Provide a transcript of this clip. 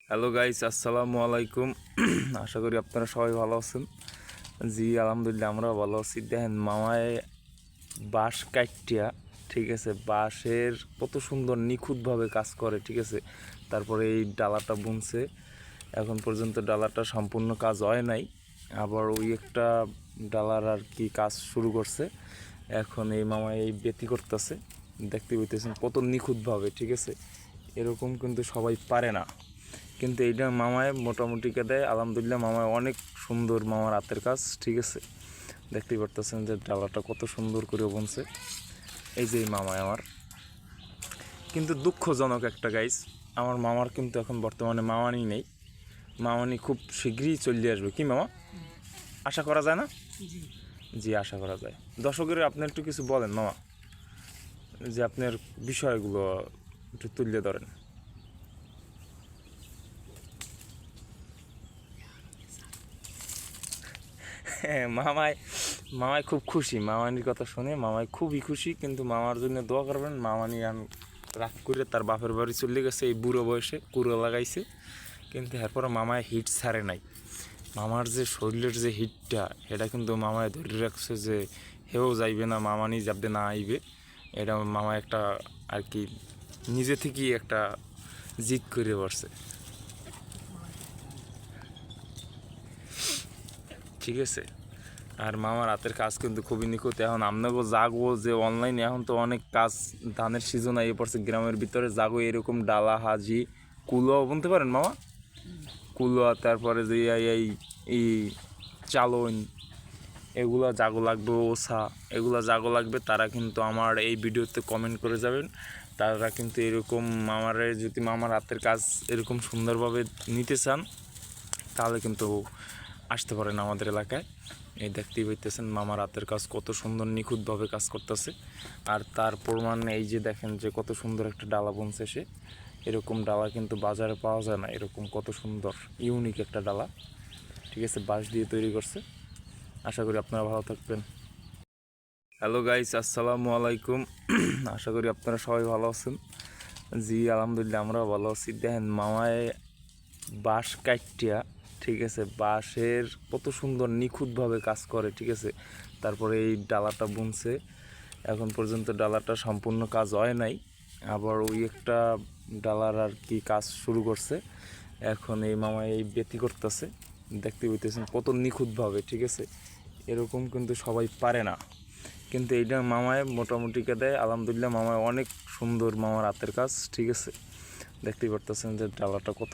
Hello guys, আসসালামু আলাইকুম। আশা করি আপনারা সবাই ভালো আছেন। জি আলহামদুলিল্লাহ, আমরা ভালো আছি। দেখেন মামায় বাঁশ কাটিয়া, ঠিক আছে, বাঁশের কত সুন্দর নিখুঁতভাবে কাজ করে, ঠিক আছে। তারপরে এই ডালাটা বুনছে, এখন পর্যন্ত ডালাটা সম্পূর্ণ কাজ হয় নাই, আবার ওই একটা ডালার আর কি কাজ শুরু করছে। এখন এই মামায় এই বেতি করতেছে, দেখতে পেতেছেন কত নিখুঁতভাবে, ঠিক আছে। এরকম কিন্তু সবাই পারে না, কিন্তু এইটা মামায় মোটামুটি দেয়। আলহামদুলিল্লাহ, মামায় অনেক সুন্দর, মামার হাতের কাজ, ঠিক আছে। দেখতেই পারতেছেন যে ডালাটা কত সুন্দর করে বুনছে। এই যে এই মামায় আমার, কিন্তু দুঃখজনক একটা গাইস, আমার মামার কিন্তু এখন বর্তমানে মামানি নেই। মামানি খুব শীঘ্রই চলে আসবে, কি মামা? আশা করা যায় না? জি, আশা করা যায়। দর্শকের আপনি একটু কিছু বলেন মামা, যে আপনার বিষয়গুলো একটু তুলে ধরেন। হ্যাঁ, মামায় মামায় খুব খুশি, মামানির কথা শুনে মামায় খুবই খুশি। কিন্তু মামার জন্য দোয়া করবেন। মামানি রাগ করে তার বাপের বাড়ি চলে গেছে, এই বুড়ো বয়সে কুড়ো লাগাইছে, কিন্তু এরপরে মামায় হিট ছাড়ে নাই। মামার যে শরীরের যে হিটটা, এটা কিন্তু মামায় ধরে রাখছে যে হেও যাইবে না, মামানি যাবে না আইবে। এটা মামা একটা আর কি নিজে থেকেই একটা জিদ করে বসছে, ঠিক আছে। আর মামার হাতের কাজ কিন্তু খুবই নিখুঁত। এখন আপনাকেও জাগো যে অনলাইনে এখন তো অনেক কাজ, ধানের সিজন আইয়ে পড়ছে গ্রামের ভিতরে, জাগো এরকম ডালা হাজি কুলোয়া বলতে পারেন মামা, কুলোয়া, তারপরে যে এই এই চালন, এগুলা জাগো লাগবে, ওসা, এগুলা জাগো লাগবে। তারা কিন্তু আমার এই ভিডিওতে কমেন্ট করে যাবেন। তারা কিন্তু এরকম মামার, যদি মামার হাতের কাজ এরকম সুন্দরভাবে নিতে চান, তাহলে কিন্তু আসতে পারেন আমাদের এলাকায়। এই দেখতেই পাইতেছেন মামার হাতের কাজ কত সুন্দর নিখুঁতভাবে কাজ করতেছে। আর তার প্রমাণ এই যে দেখেন যে কত সুন্দর একটা ডালা বুনছে সে। এরকম ডালা কিন্তু বাজারে পাওয়া যায় না, এরকম কত সুন্দর ইউনিক একটা ডালা, ঠিক আছে, বাঁশ দিয়ে তৈরি করছে। আশা করি আপনারা ভালো থাকবেন। হ্যালো গাইস, আসসালামু আলাইকুম। আশা করি আপনারা সবাই ভালো আছেন। জি আলহামদুলিল্লাহ, আমরা ভালো আছি। দেখেন মামায় বাঁশ কাটিয়া, ঠিক আছে, বাঁশের কত সুন্দর নিখুঁতভাবে কাজ করে, ঠিক আছে। তারপরে এই ডালাটা বুনছে, এখন পর্যন্ত ডালাটা সম্পূর্ণ কাজ হয় নাই, আবার ওই একটা ডালার আর কি কাজ শুরু করছে। এখন এই মামায় এই বেতি করতেছে, দেখতে পেতেছেন কত নিখুঁতভাবে, ঠিক আছে। এরকম কিন্তু সবাই পারে না, কিন্তু এইটা মামায় মোটামুটি দেয়। আলহামদুলিল্লাহ, মামায় অনেক সুন্দর, মামার হাতের কাজ, ঠিক আছে। দেখতেই পারতেছেন যে ডালাটা কত